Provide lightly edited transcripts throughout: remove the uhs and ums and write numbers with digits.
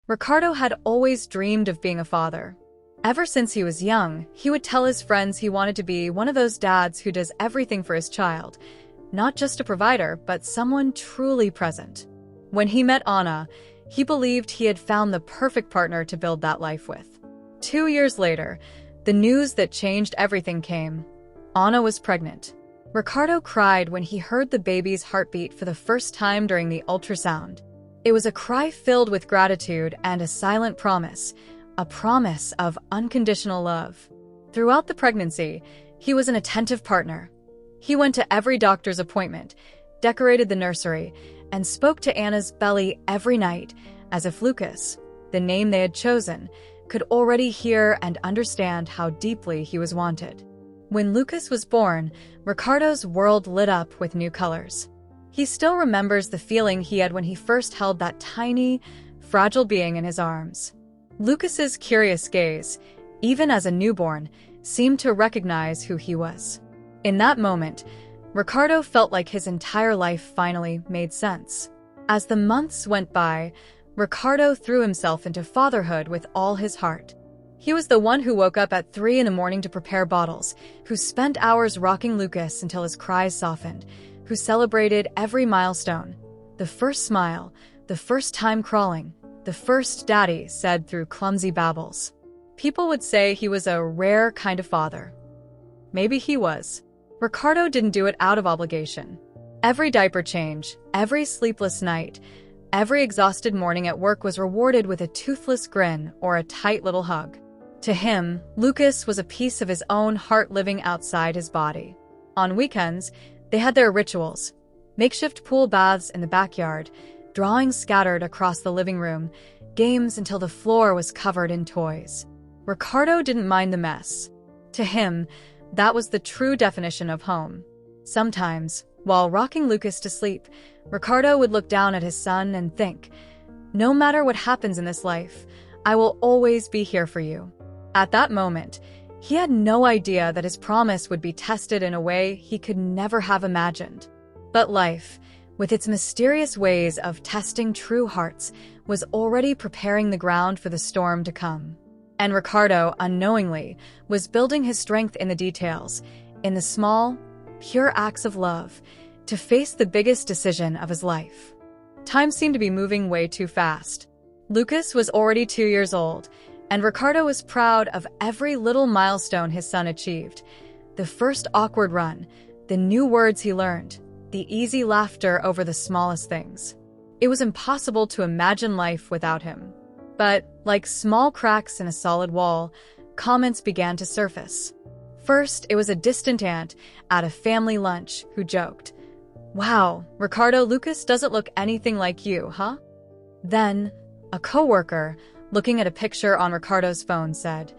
Ricardo had always dreamed of being a father. Ever since he was young, he would tell his friends he wanted to be one of those dads who does everything for his child, not just a provider, but someone truly present. When he met Anna, he believed he had found the perfect partner to build that life with. 2 years later, the news that changed everything came. Anna was pregnant. Ricardo cried when he heard the baby's heartbeat for the first time during the ultrasound. It was a cry filled with gratitude and a silent promise, a promise of unconditional love. Throughout the pregnancy, he was an attentive partner. He went to every doctor's appointment, decorated the nursery, and spoke to Anna's belly every night, as if Lucas, the name they had chosen, could already hear and understand how deeply he was wanted. When Lucas was born, Ricardo's world lit up with new colors. He still remembers the feeling he had when he first held that tiny, fragile being in his arms. Lucas's curious gaze, even as a newborn, seemed to recognize who he was. In that moment, Ricardo felt like his entire life finally made sense. As the months went by, Ricardo threw himself into fatherhood with all his heart. He was the one who woke up at 3 a.m. to prepare bottles, who spent hours rocking Lucas until his cries softened, who celebrated every milestone. The first smile, the first time crawling, the first daddy said through clumsy babbles. People would say he was a rare kind of father. Maybe he was. Ricardo didn't do it out of obligation. Every diaper change, every sleepless night, every exhausted morning at work was rewarded with a toothless grin or a tight little hug. To him, Lucas was a piece of his own heart living outside his body. On weekends, they had their rituals, makeshift pool baths in the backyard, drawings scattered across the living room, games until the floor was covered in toys. Ricardo didn't mind the mess. To him, that was the true definition of home. Sometimes, while rocking Lucas to sleep, Ricardo would look down at his son and think, "No matter what happens in this life, I will always be here for you." At that moment, he had no idea that his promise would be tested in a way he could never have imagined. But life, with its mysterious ways of testing true hearts, was already preparing the ground for the storm to come. And Ricardo, unknowingly, was building his strength in the details, in the small, pure acts of love, to face the biggest decision of his life. Time seemed to be moving way too fast. Lucas was already 2 years old, and Ricardo was proud of every little milestone his son achieved. The first awkward run, the new words he learned, the easy laughter over the smallest things. It was impossible to imagine life without him. But, like small cracks in a solid wall, comments began to surface. First, it was a distant aunt at a family lunch who joked, "Wow, Ricardo, Lucas doesn't look anything like you, huh?" Then, a coworker, looking at a picture on Ricardo's phone, said,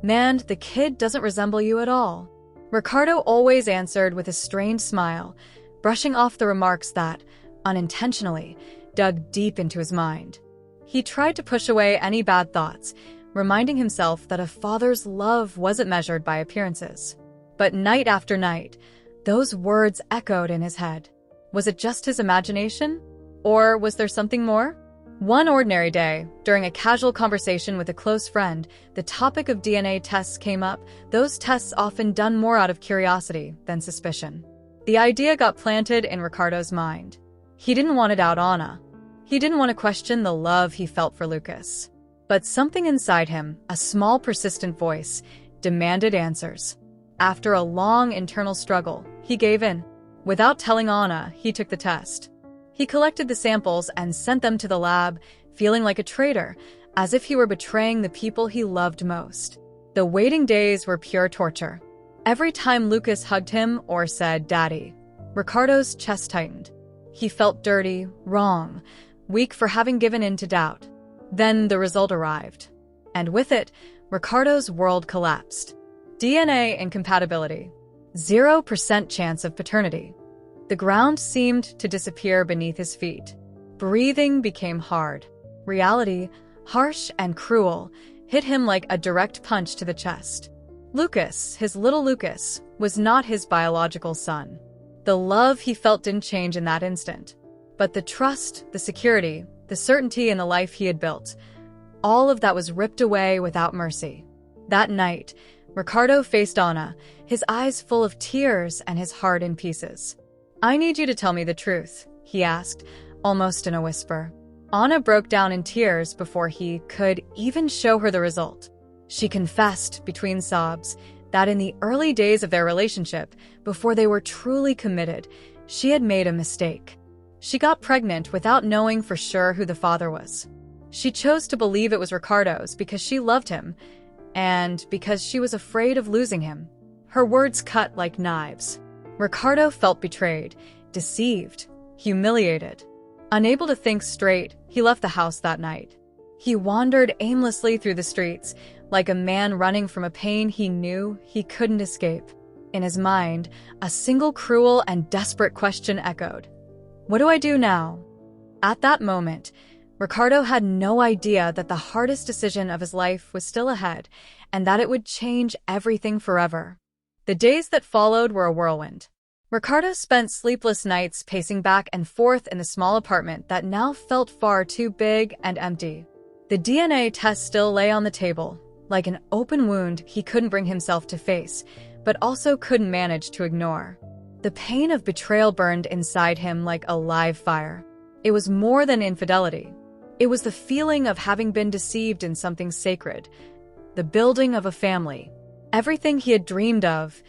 "Man, the kid doesn't resemble you at all." Ricardo always answered with a strained smile, brushing off the remarks that, unintentionally, dug deep into his mind. He tried to push away any bad thoughts, reminding himself that a father's love wasn't measured by appearances. But night after night, those words echoed in his head. Was it just his imagination? Or was there something more? One ordinary day, during a casual conversation with a close friend, the topic of DNA tests came up, those tests often done more out of curiosity than suspicion. The idea got planted in Ricardo's mind. He didn't want to doubt Anna. He didn't want to question the love he felt for Lucas. But something inside him, a small persistent voice, demanded answers. After a long internal struggle, he gave in. Without telling Anna, he took the test. He collected the samples and sent them to the lab, feeling like a traitor, as if he were betraying the people he loved most. The waiting days were pure torture. Every time Lucas hugged him or said, "Daddy," Ricardo's chest tightened. He felt dirty, wrong, weak for having given in to doubt. Then the result arrived. And with it, Ricardo's world collapsed. DNA incompatibility. 0% chance of paternity. The ground seemed to disappear beneath his feet. Breathing became hard. Reality, harsh and cruel, hit him like a direct punch to the chest. Lucas, his little Lucas, was not his biological son. The love he felt didn't change in that instant. But the trust, the security, the certainty in the life he had built. All of that was ripped away without mercy. That night, Ricardo faced Anna, his eyes full of tears and his heart in pieces. "I need you to tell me the truth," he asked, almost in a whisper. Anna broke down in tears before he could even show her the result. She confessed, between sobs, that in the early days of their relationship, before they were truly committed, she had made a mistake. She got pregnant without knowing for sure who the father was. She chose to believe it was Ricardo's because she loved him, and because she was afraid of losing him. Her words cut like knives. Ricardo felt betrayed, deceived, humiliated. Unable to think straight, he left the house that night. He wandered aimlessly through the streets, like a man running from a pain he knew he couldn't escape. In his mind, a single cruel and desperate question echoed. What do I do now? At that moment, Ricardo had no idea that the hardest decision of his life was still ahead, and that it would change everything forever. The days that followed were a whirlwind. Ricardo spent sleepless nights pacing back and forth in the small apartment that now felt far too big and empty. The DNA test still lay on the table, like an open wound he couldn't bring himself to face, but also couldn't manage to ignore. The pain of betrayal burned inside him like a live fire. It was more than infidelity. It was the feeling of having been deceived in something sacred, the building of a family. Everything he had dreamed of,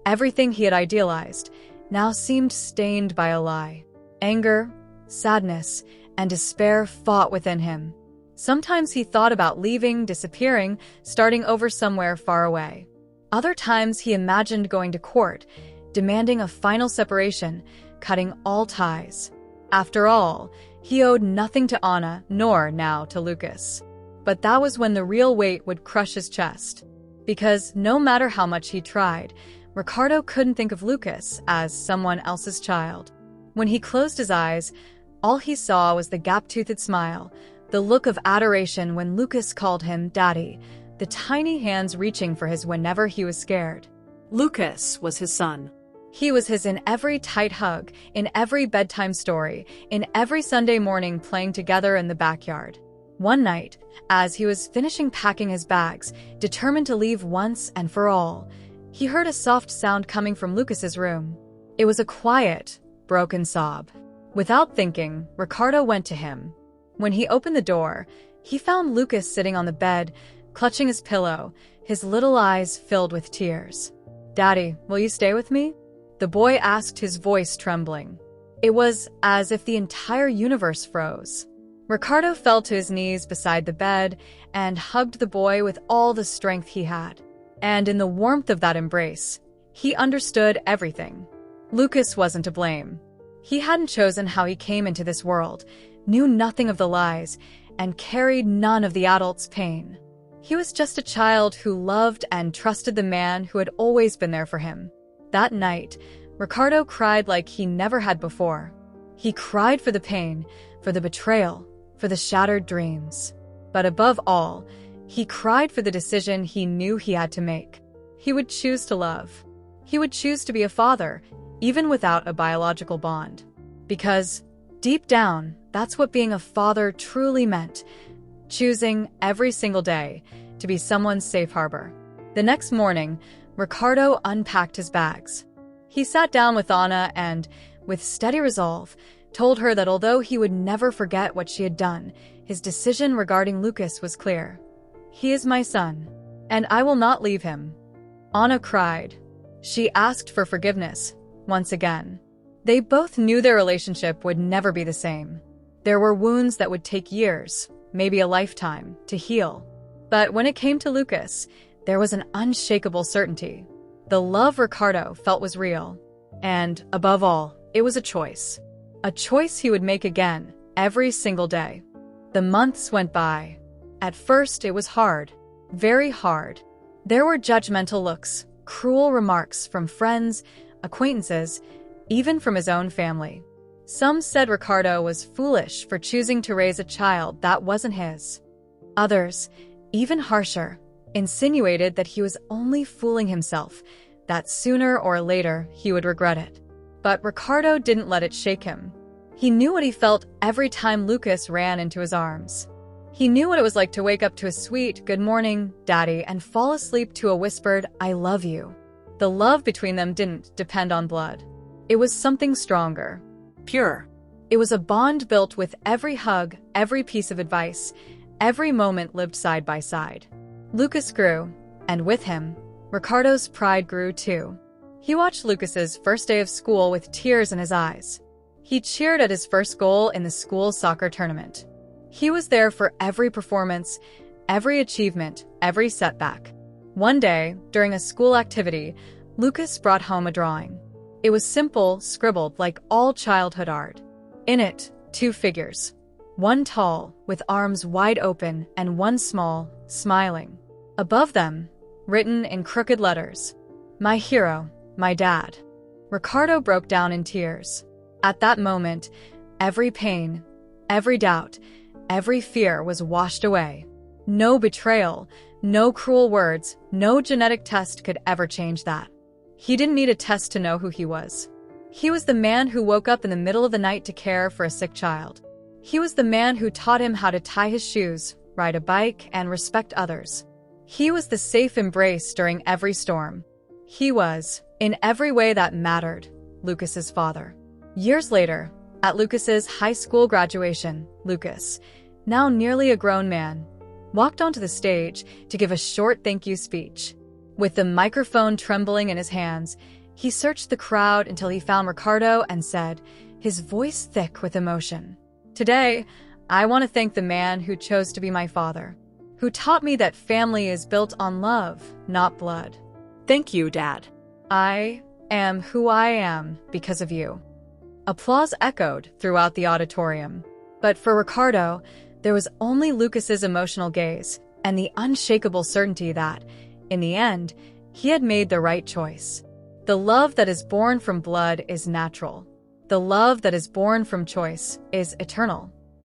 everything he had idealized, now seemed stained by a lie. Anger, sadness, and despair fought within him. Sometimes he thought about leaving, disappearing, starting over somewhere far away. Other times he imagined going to court, demanding a final separation, cutting all ties. After all, he owed nothing to Anna, nor now to Lucas. But that was when the real weight would crush his chest. Because no matter how much he tried, Ricardo couldn't think of Lucas as someone else's child. When he closed his eyes, all he saw was the gap-toothed smile, the look of adoration when Lucas called him Daddy, the tiny hands reaching for his whenever he was scared. Lucas was his son. He was his in every tight hug, in every bedtime story, in every Sunday morning playing together in the backyard. One night, as he was finishing packing his bags, determined to leave once and for all, he heard a soft sound coming from Lucas's room. It was a quiet, broken sob. Without thinking, Ricardo went to him. When he opened the door, he found Lucas sitting on the bed, clutching his pillow, his little eyes filled with tears. "Daddy, will you stay with me?" the boy asked, his voice trembling. It was as if the entire universe froze. Ricardo fell to his knees beside the bed and hugged the boy with all the strength he had. And in the warmth of that embrace, he understood everything. Lucas wasn't to blame. He hadn't chosen how he came into this world, knew nothing of the lies, and carried none of the adult's pain. He was just a child who loved and trusted the man who had always been there for him. That night, Ricardo cried like he never had before. He cried for the pain, for the betrayal, for the shattered dreams. But above all, he cried for the decision he knew he had to make. He would choose to love. He would choose to be a father, even without a biological bond. Because, deep down, that's what being a father truly meant. Choosing, every single day, to be someone's safe harbor. The next morning, Ricardo unpacked his bags. He sat down with Anna and, with steady resolve, told her that although he would never forget what she had done, his decision regarding Lucas was clear. "He is my son, and I will not leave him." Anna cried. She asked for forgiveness, once again. They both knew their relationship would never be the same. There were wounds that would take years, maybe a lifetime, to heal. But when it came to Lucas, there was an unshakable certainty. The love Ricardo felt was real. And, above all, it was a choice. A choice he would make again, every single day. The months went by. At first, it was hard. Very hard. There were judgmental looks, cruel remarks from friends, acquaintances, even from his own family. Some said Ricardo was foolish for choosing to raise a child that wasn't his. Others, even harsher, insinuated that he was only fooling himself, that sooner or later he would regret it. But Ricardo didn't let it shake him. He knew what he felt every time Lucas ran into his arms. He knew what it was like to wake up to a sweet, "Good morning, Daddy," and fall asleep to a whispered, "I love you." The love between them didn't depend on blood. It was something stronger. Pure. It was a bond built with every hug, every piece of advice, every moment lived side by side. Lucas grew, and with him, Ricardo's pride grew too. He watched Lucas's first day of school with tears in his eyes. He cheered at his first goal in the school soccer tournament. He was there for every performance, every achievement, every setback. One day, during a school activity, Lucas brought home a drawing. It was simple, scribbled like all childhood art. In it, 2 figures. One tall, with arms wide open, and one small, smiling. Above them, written in crooked letters, "My hero, my dad." Ricardo broke down in tears. At that moment, every pain, every doubt, every fear was washed away. No betrayal, no cruel words, no genetic test could ever change that. He didn't need a test to know who he was. He was the man who woke up in the middle of the night to care for a sick child. He was the man who taught him how to tie his shoes, ride a bike, and respect others. He was the safe embrace during every storm. He was, in every way that mattered, Lucas's father. Years later, at Lucas's high school graduation, Lucas, now nearly a grown man, walked onto the stage to give a short thank you speech. With the microphone trembling in his hands, he searched the crowd until he found Ricardo and said, his voice thick with emotion, "Today, I want to thank the man who chose to be my father, who taught me that family is built on love, not blood. Thank you, Dad. I am who I am because of you." Applause echoed throughout the auditorium. But for Ricardo, there was only Lucas's emotional gaze and the unshakable certainty that, in the end, he had made the right choice. The love that is born from blood is natural. The love that is born from choice is eternal.